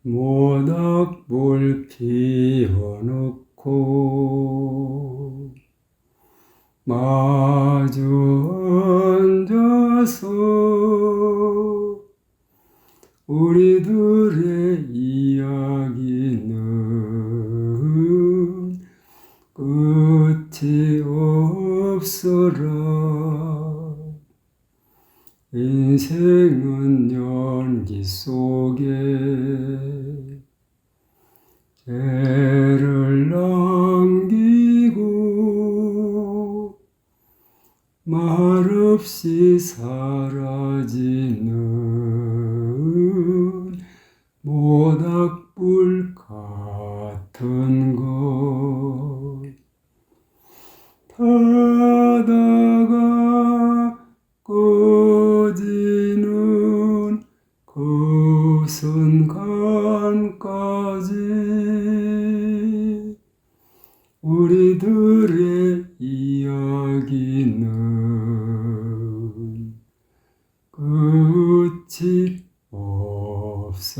모닥불 피워놓고 마주 앉아서 우리들의 이야기는 끝이 없어라. 인생은 연기 속에 죄를 남기고 말없이 사라지는 모닥불 같은 것. 타다가 꺼지는 그 순간까지 우리들의 이야기는 끝이 없어라.